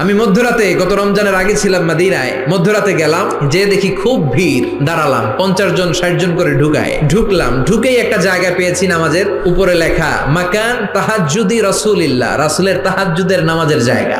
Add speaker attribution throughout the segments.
Speaker 1: আমি মধ্যরাতে গত রমজানের আগে ছিলাম মদিনায়, মধ্যরাতে গেলাম, যে দেখি খুব ভিড়, দাঁড়ালাম, 50 জন 60 জন করে ঢুকলাম, ঢুকেই একটা জায়গা পেয়েছি নামাজের, উপরে লেখা মাকান তাহাজ্জুদি রাসূলিল্লাহ, রাসূলের তাহাজ্জুদের নামাজের জায়গা।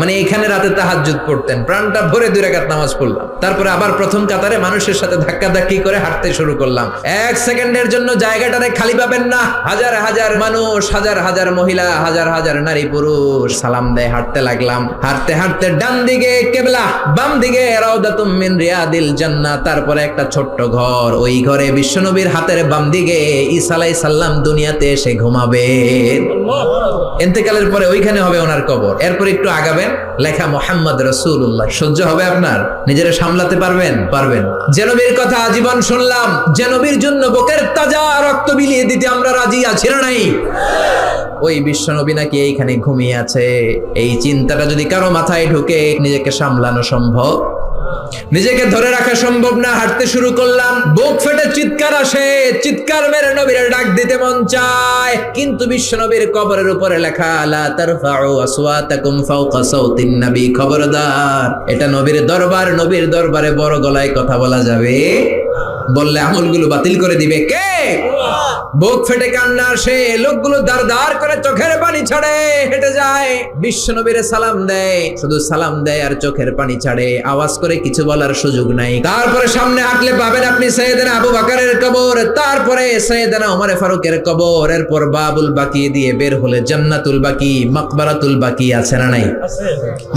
Speaker 1: মানে এখানে রাতে তাহাজ্জুদ পড়তেন, প্রাণটা ভরে 2 রাকাত নামাজ পড়লাম। তারপরে আবার প্রথম কাতারে মানুষের সাথে ধাক্কাধাক্কি করে হাঁটতে শুরু করলাম। 1 সেকেন্ডের জন্য জায়গাটারে খালি পাবেন না। হাজার হাজার মানুষ, হাজার হাজার মহিলা, হাজার হাজার নারী পুরুষ সালাম দেয়। হাঁটতে লাগলাম, হাঁটতে হাঁটতে ডান দিকে কিবলা, বাম দিকে রাউদাতুম মিন রিয়াদিল জান্নাহ, তারপরে একটা ছোট্ট ঘর, ওই ঘরে বিশ্বনবীর হাতের বাম দিকে ঈসা আলাইহিস সালাম দুনিয়াতে এসে ঘুমাবেন। ইন্তেকালের পরে ওইখানে হবে ওনার কবর। এরপর একটু আগাবেন, লেখা মুহাম্মদ রাসূলুল্লাহ। সহ্য হবে আপনার? নিজেরা সামলাতে পারবেন? যে নবীর কথা আজীবন শুনলাম, যে নবীর জন্য বুকের তাজা রক্ত বিলিয়ে দিতে আমরা রাজি আছি না নাই? ওই বিশ্বনবী নাকি এইখানে ঘুমিয়ে আছে। এই চিন্তাটা যদি কারো মাথায় ঢুকে, নিজেকে সামলানো সম্ভব? নিজেকে ধরে রাখা সম্ভব না। হাঁটতে শুরু করলাম, বুক ফেটে চিৎকার আসে, চিৎকার মেরে নবীর ডাক দিতে মন চায়, কিন্তু বিশ্বনবীর কবরের উপরে লেখা লা তারফাউ আসওয়াতাকুম ফাওকা সাউতিন নবী, খবরদার, এটা নবীর দরবার, নবীর দরবারে বড় গলায় কথা বলা যাবে, বললে আমলগুলো বাতিল করে দিবে কে? বুক ফেটে কান্না আসে, লোকগুলো দাঁড় দাঁড় করে চোখের পানি ছাড়ে, হেঁটে যায়, বিশ্বনবীরে সালাম দেয়, শুধু সালাম দেয় আর চোখের পানি ছাড়ে, আওয়াজ করে কিছু বলার সুযোগ নাই। তারপরে সামনে হাঁটলে পাবেন আপনি সাইয়েদনা আবু বকরের কবর, তারপরে সাইয়েদনা ওমর ফারুকের কবর, এরপর বাবুল বাকি দিয়ে বের হলে জান্নাতুল বাকি, মাকবারাতুল বাকি আছে না নাই?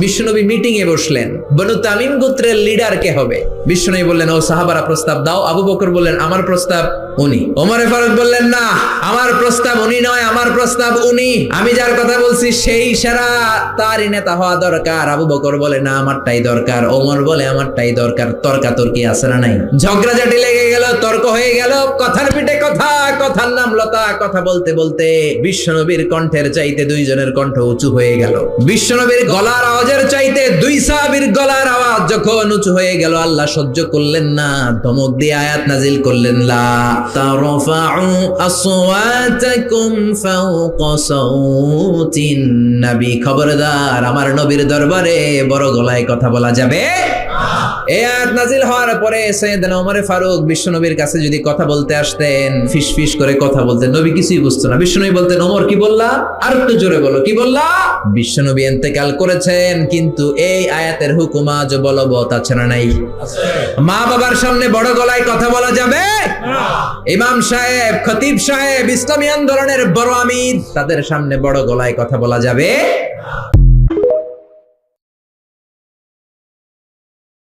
Speaker 1: বিশ্বনবী মিটিং এ বসলেন, বনু তামিম গোত্রের লিডার কে হবে? বিশ্বনবী বললেন, ও সাহাবারা প্রস্তাব দাও। আবু বকর বললেন, আমার প্রস্তাব উনি। ওমর ফারুক বললেন, না, আমার প্রস্তাব উনি নয়, আমার প্রস্তাব উনি, আমি যার কথা বলছি সেই সেরা, তারই নেতা হওয়া দরকার। আবু বকর বলে, না, আমারটাই দরকার। ওমর বলে, আমারটাই দরকার। তর্কাতর্কি আছে না নাই? ঝগড়াঝাটি লেগে গেল, তর্ক হয়ে গেল, কথার পিঠে কথা, কথার নাম লতা। কথা বলতে বলতে বিশ্বনবীর কণ্ঠের চাইতে 2 জনের কণ্ঠ উঁচু হয়ে গেল। বিশ্বনবীর গলার আওয়াজের চাইতে 2 সাহাবীর গলার আওয়াজ যখন উঁচু হয়ে গেল, আল্লাহ সহ্য করলেন না, ধমক দিয়ে আয়াত নাজিল করলেন, লা তারফাউ আসওয়াতাকুম ফাওকা সাউতিন নবী, খবরদার, আমার নবীর দরবারে বড় গলায় কথা বলা যাবে। এই আয়াত নাজিল হওয়ার পরে সাইয়েদনা ওমর ফারুক বিশ্বনবীর কাছে যদি কথা বলতে আসতেন, ফিসফিস করে কথা বলতেন, নবী কিছুই বুঝতো না। বিশ্বনবী বলতেন, ওমর কি বললা? আর একটু জোরে বলো, কি বললা? বিশ্বনবী ইন্তেকাল করেছেন, কিন্তু এই আয়াতের হুকুম আজ বলবৎ আছে না নাই? মা বাবার সামনে বড় গলায় কথা বলা যাবে? ইমাম সাহেব, খতিব সাহেব, ইসলামী আন্দোলনের বড় আমির, তাদের সামনে বড় গলায় কথা বলা যাবে?